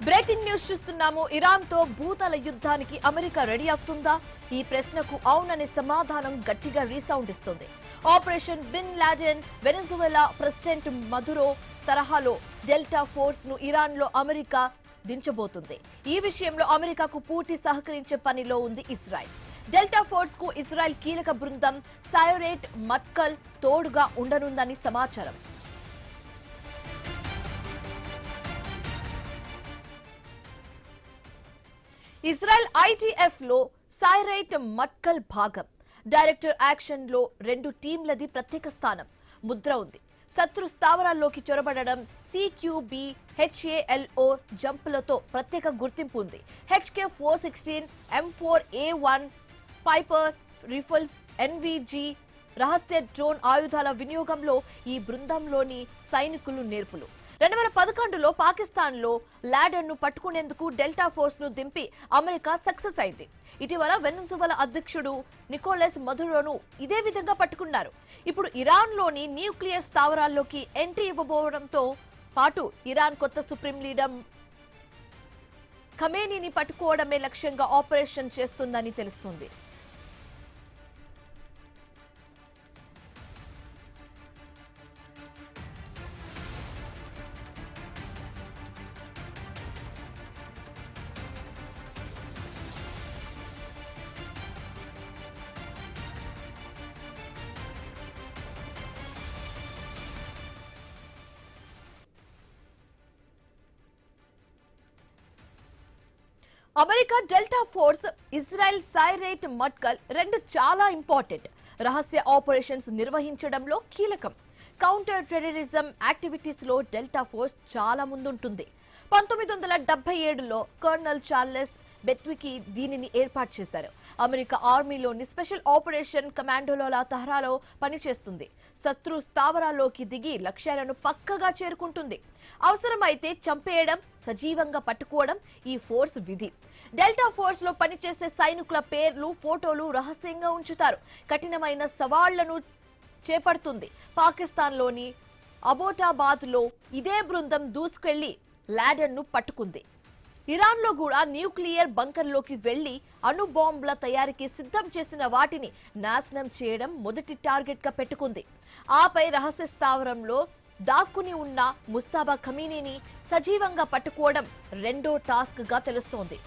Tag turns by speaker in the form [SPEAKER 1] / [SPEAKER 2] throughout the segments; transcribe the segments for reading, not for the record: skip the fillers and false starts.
[SPEAKER 1] Breaking news చూస్తున్నాము. Iran తో భూతల యుద్ధానికి అమెరికా రెడీ అవుతుందా? ఈ ప్రశ్నకు అవుననే సమాధానం గట్టిగా రీసౌండ్ ఇస్తుంది. Operation bin Laden, Venezuela president Maduro తరహాలో డెల్టా ఫోర్స్ ను ఇరాన్ లో అమెరికా దించబోతుంది. ఈ విషయంలో అమెరికాకు పూర్తి సహకరించే పనిలో ఉంది ఇజ్రాయెల్. డెల్టా ఫోర్స్ కు ఇజ్రాయెల్ కీలక బృందం సైరేట్ మట్కల్ తోడుగా ఉండనుందని సమాచారం. ఇజ్రాయెల్ ఐడిఎఫ్ లో సైరేట్ మట్కల్ భాగం. డైరెక్టర్ యాక్షన్ లో 2 టీంలది ప్రత్యేక స్థానం, ముద్ర ఉంది. శత్రు స్థావరాల్లోకి చొరబడడం, సిక్యూబీ, హెచ్ఏఎల్ఓ జంపులతో ప్రత్యేక గుర్తింపు ఉంది. HK-416, M4A1 స్పైపర్ రిఫల్స్, ఎన్విజి రహస్య డ్రోన్ ఆయుధాల వినియోగంలో ఈ బృందంలోని సైనికులు నేర్పులు. 2011లో పాకిస్తాన్ లో లాడెన్ ను పట్టుకునేందుకు డెల్టా ఫోర్స్ ను దింపి అమెరికా సక్సెస్ అయింది. ఇటీవల వెనెజువెలా అధ్యక్షుడు నికోలస్ మదురోను ఇదే విధంగా పట్టుకున్నారు. ఇప్పుడు ఇరాన్ లోని న్యూక్లియర్ స్థావరాల్లోకి ఎంట్రీ ఇవ్వబోవడంతో పాటు ఇరాన్ కొత్త సుప్రీం లీడర్ ఖమేనీని పట్టుకోవడమే లక్ష్యంగా ఆపరేషన్ చేస్తుందని తెలుస్తుంది. అమెరికా డెల్టా ఫోర్స్, ఇజ్రాయెల్ సైరేట్ మట్కల్ రెండు చాలా ఇంపార్టెంట్. రహస్య ఆపరేషన్స్ నిర్వహించడంలో కీలకం. కౌంటర్ టెర్రరిజం యాక్టివిటీస్ లో డెల్టా ఫోర్స్ చాలా ముందుంటుంది. 1977లో కర్నల్ చార్లెస్ బెట్వికి దీనిని ఏర్పాటు చేశారు. అమెరికా ఆర్మీలోని స్పెషల్ ఆపరేషన్ కమాండోల తరహాలో పనిచేస్తుంది. శత్రు స్థావరాల్లోకి దిగి లక్ష్యాలను పక్కగా చేరుకుంటుంది. అవసరమైతే చంపేయడం, సజీవంగా పట్టుకోవడం ఈ ఫోర్స్ విధి. డెల్టా ఫోర్స్ లో పనిచేసే సైనికుల పేర్లు, ఫోటోలు రహస్యంగా ఉంచుతారు. కఠినమైన సవాళ్లను చేపడుతుంది. పాకిస్తాన్లోని అబోటాబాద్ లో ఇదే బృందం దూసుకెళ్లి లాడెన్ ను పట్టుకుంది. ఇరాన్ లో కూడా న్యూక్లియర్ బంకర్లోకి వెళ్లి అణుబాంబుల తయారీకి సిద్ధం చేసిన వాటిని నాశనం చేయడం మొదటి టార్గెట్ గా పెట్టుకుంది. ఆపై రహస్య స్థావరంలో దాక్కుని ఉన్న ముస్తాబా ఖమీనీని సజీవంగా పట్టుకోవడం రెండో టాస్క్ గా తెలుస్తోంది.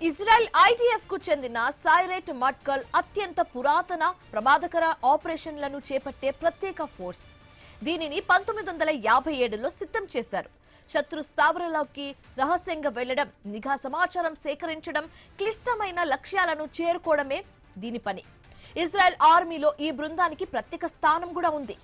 [SPEAKER 1] ఇజ్రాయెల్ ఐడిఎఫ్ కు చెందిన సైరేట్ మట్కల్ అత్యంత పురాతన, ప్రమాదకర ఆపరేషన్లను చేపట్టే ప్రత్యేక ఫోర్స్. దీనిని 1957లో సిద్ధం చేశారు. శత్రు స్థావరాల్లోకి రహస్యంగా వెళ్లడం, నిఘా సమాచారం సేకరించడం, క్లిష్టమైన లక్ష్యాలను చేరుకోవడమే దీని పని. ఇజ్రాయెల్ ఆర్మీలో ఈ బృందానికి ప్రత్యేక స్థానం కూడా ఉంది.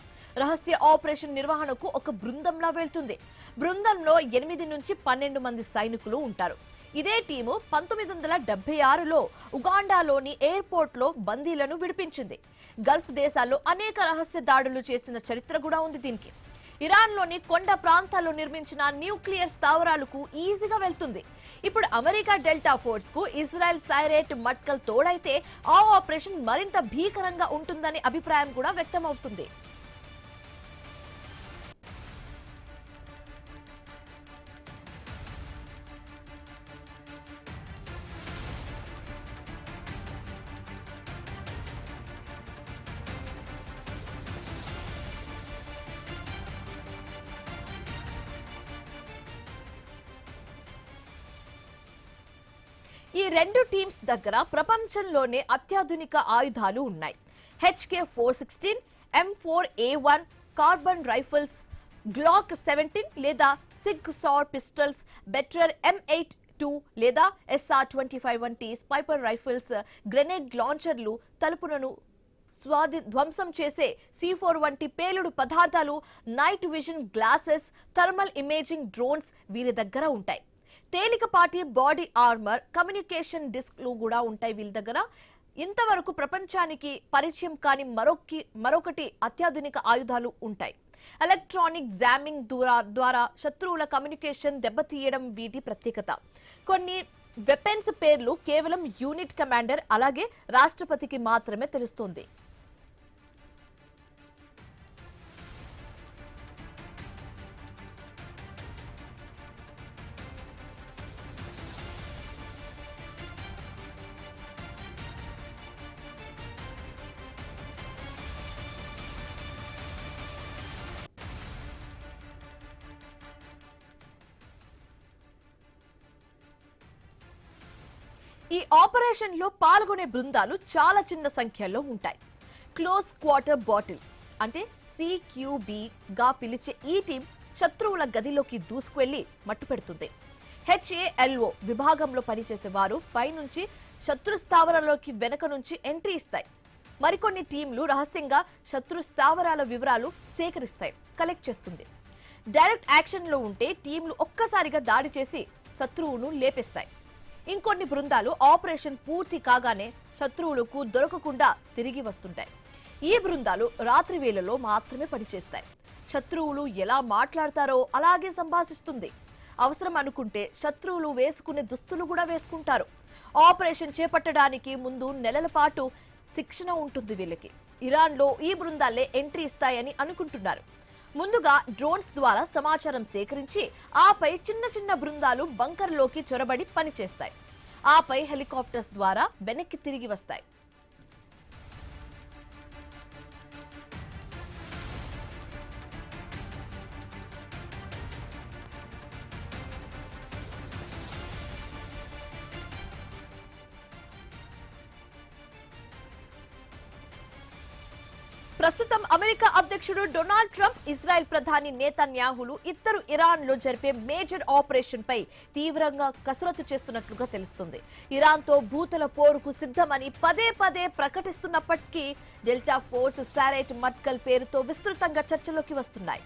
[SPEAKER 1] రహస్య ఆపరేషన్ నిర్వహణకు ఒక బృందంలా వెళ్తుంది. బృందంలో 8 నుంచి 12 మంది సైనికులు ఉంటారు. ఇదే టీము 1976లో ఉగాండాలోని ఎయిర్పోర్ట్ లో బందీలను విడిపించింది. గల్ఫ్ దేశాల్లో అనేక రహస్య దాడులు చేసిన చరిత్ర కూడా ఉంది దీనికి. ఇరాన్ లోని కొండ ప్రాంతాల్లో నిర్మించిన న్యూక్లియర్ స్థావరాలకు ఈజీగా వెళ్తుంది. ఇప్పుడు అమెరికా డెల్టా ఫోర్స్ కు ఇజ్రాయెల్ సైరేట్ మట్కల్ తోడైతే ఆ ఆపరేషన్ మరింత భీకరంగా ఉంటుందనే అభిప్రాయం కూడా వ్యక్తమవుతుంది. ఈ రెండు టీమ్స్ దగ్గర ప్రపంచంలోనే అత్యాధునిక ఆయుధాలు ఉన్నాయి. HK-416, M4A1 carbon rifles, Glock 17 లేదా సిగ్ సార్ పిస్టల్స్, బెట్రర్ M82 లేదా SR-25 వంటి స్పైపర్ రైఫిల్స్, గ్రెనేడ్ లాంచర్లు, తలుపులను ధ్వంసం చేసే C4 వంటి పేలుడు పదార్థాలు, night vision glasses, thermal imaging drones వీరి దగ్గర ఉంటాయి. తేలికపాటి బాడీ ఆర్మర్, కమ్యూనికేషన్ డిస్క్లు కూడా ఉంటాయి వీళ్ళ దగ్గర. ఇంతవరకు ప్రపంచానికి పరిచయం కాని మరొకటి అత్యాధునిక ఆయుధాలు ఉంటాయి. ఎలక్ట్రానిక్ జామింగ్ ద్వారా శత్రువుల కమ్యూనికేషన్ దెబ్బతీయడం వీటి ప్రత్యేకత. కొన్ని వెపన్స్ పేర్లు కేవలం యూనిట్ కమాండర్ అలాగే రాష్ట్రపతికి మాత్రమే తెలుస్తుంది. ఈ ఆపరేషన్ లో పాల్గొనే బృందాలు చాలా చిన్న సంఖ్యలో ఉంటాయి. క్లోజ్ క్వార్టర్ బాటిల్ అంటే CQB గా పిలిచే ఈ టీం శత్రువుల గదిలోకి దూసుకువెళ్లి మట్టుపెడుతుంది. HALO విభాగంలో పనిచేసే వారు పైనుంచి శత్రు స్థావరాలలోకి వెనక నుంచి ఎంట్రీ ఇస్తాయి. మరికొన్ని టీంలు రహస్యంగా శత్రు స్థావరాల వివరాలు సేకరిస్తాయి, కలెక్ట్ చేస్తుంది. డైరెక్ట్ యాక్షన్ లో ఉంటే టీంలు ఒక్కసారిగా దాడి చేసి శత్రువును లేపేస్తాయి. ఇంకొన్ని బృందాలు ఆపరేషన్ పూర్తి కాగానే శత్రువులకు దొరకకుండా తిరిగి వస్తుంటాయి. ఈ బృందాలు రాత్రి వేళలో మాత్రమే పనిచేస్తాయి. శత్రువులు ఎలా మాట్లాడతారో అలాగే సంభాషిస్తుంది. అవసరం అనుకుంటే శత్రువులు వేసుకునే దుస్తులు కూడా వేసుకుంటారు. ఆపరేషన్ చేపట్టడానికి ముందు నెలల పాటు శిక్షణ ఉంటుంది వీళ్ళకి. ఇరాన్లో ఈ బృందాలే ఎంట్రీ ఇస్తాయని అనుకుంటున్నారు. ముందుగా డ్రోన్స్ ద్వారా సమాచారం సేకరించి ఆపై చిన్న చిన్న బృందాలు బంకర్లోకి చొరబడి పనిచేస్తాయి. ఆపై హెలికాప్టర్స్ ద్వారా వెనక్కి తిరిగి వస్తాయి. ప్రస్తుతం అమెరికా అధ్యక్షుడు డొనాల్డ్ ట్రంప్, ఇజ్రాయెల్ ప్రధాని నేతన్యాహులు ఇద్దరు ఇరాన్ లో జరిపే మేజర్ ఆపరేషన్ పై తీవ్రంగా కసరత్తు చేస్తున్నట్లుగా తెలుస్తుంది. ఇరాన్ తో భూతల పోరుకు సిద్ధమని పదే పదే ప్రకటిస్తున్నప్పటికీ డెల్టా ఫోర్స్ సారెట్ మట్కల్ పేరుతో విస్తృతంగా చర్చలోకి వస్తున్నాయి.